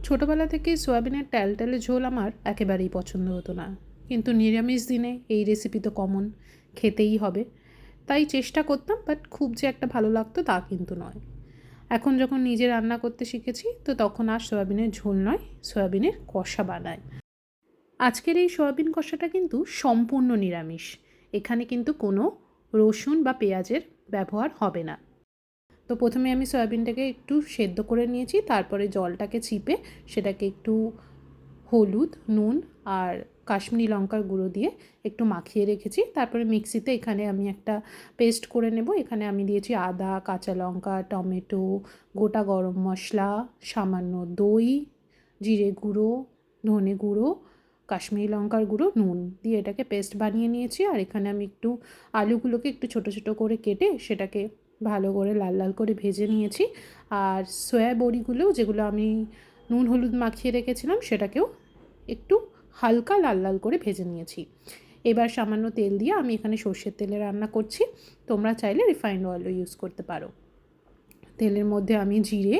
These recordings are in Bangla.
ছোটোবেলা থেকে সয়াবিনের ট্যালট্যালে ঝোল আমার একেবারেই পছন্দ হতো না, কিন্তু নিরামিষ দিনে এই রেসিপি তো কমন, খেতেই হবে। তাই চেষ্টা করতাম, বাট খুব যে একটা ভালো লাগতো তা কিন্তু নয়। এখন যখন নিজে রান্না করতে শিখেছি তো তখন আর সয়াবিনের ঝোল নয়, সয়াবিনের কষা বানাই। আজকের এই সয়াবিন কষাটা কিন্তু সম্পূর্ণ নিরামিষ। এখানে কিন্তু কোনো রসুন বা পেঁয়াজের ব্যবহার হবে না। তো প্রথমে আমি সয়াবিনটাকে একটু সেদ্ধ করে নিয়েছি, তারপরে জলটাকে চিপে সেটাকে একটু হলুদ, নুন আর কাশ্মীরি লঙ্কার গুঁড়ো দিয়ে একটু মাখিয়ে রেখেছি। তারপরে মিক্সিতে এখানে আমি একটা পেস্ট করে নেব। এখানে আমি দিয়েছি আদা, কাঁচা লঙ্কা, টমেটো, গোটা গরম মশলা, সামান্য দই, জিরে গুঁড়ো, ধনে গুঁড়ো, কাশ্মীরি লঙ্কার গুঁড়ো, নুন দিয়ে এটাকে পেস্ট বানিয়ে নিয়েছি। আর এখানে আমি একটু আলুগুলোকে একটু ছোটো ছোটো করে কেটে সেটাকে ভালো করে লাল লাল করে ভেজে নিয়েছি। আর সয়া বড়িগুলো যেগুলো আমি নুন হলুদ মাখিয়ে রেখেছিলাম সেটাকেও একটু হালকা লাল লাল করে ভেজে নিয়েছি। এবার সামান্য তেল দিয়ে আমি এখানে সর্ষের তেলে রান্না করছি, তোমরা চাইলে রিফাইন্ড অয়েলও ইউজ করতে পারো। তেলের মধ্যে আমি জিরে,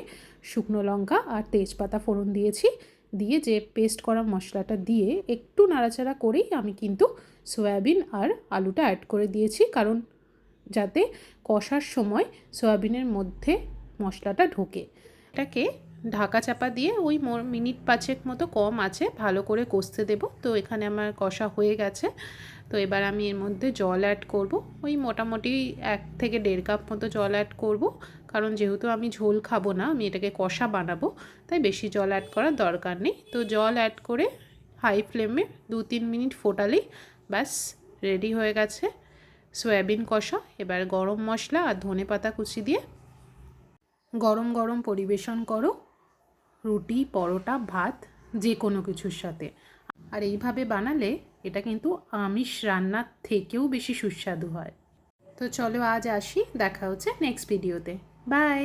শুকনো লঙ্কা আর তেজপাতা ফোড়ন দিয়েছি। দিয়ে যে পেস্ট করা মশলাটা দিয়ে একটু নাড়াচাড়া করেই আমি কিন্তু সয়াবিন আর আলুটা অ্যাড করে দিয়েছি, কারণ যাতে কষার সময় সয়াবিনের মধ্যে মশলাটা ঢোকে। এটাকে ঢাকা চাপা দিয়ে ওই মিনিট 5 মতো কম আছে ভালো করে কষতে দেব। তো এখানে আমার কষা হয়ে গেছে। তো এবার আমি এর মধ্যে জল অ্যাড করব, ওই মোটামুটি 1 থেকে 1.5 কাপ মতো জল অ্যাড করব, কারণ যেহেতু আমি ঝোল খাবো না, আমি এটাকে কষা বানাবো, তাই বেশি জল অ্যাড করার দরকার নেই। তো জল অ্যাড করে হাই ফ্লেমে 2-3 মিনিট ফোটালেই ব্যাস রেডি হয়ে গেছে সয়াবিন কষা। এবার গরম মশলা আর ধনেপাতা কুচি দিয়ে গরম গরম পরিবেশন করো রুটি, পরোটা, ভাত, যে কোনো কিছুর সাথে। আর এইভাবে বানালে এটা কিন্তু আমিষ রান্নার থেকেও বেশি সুস্বাদু হয়। তো চলো আজ আসি, দেখা হচ্ছে নেক্সট ভিডিওতে। বাই।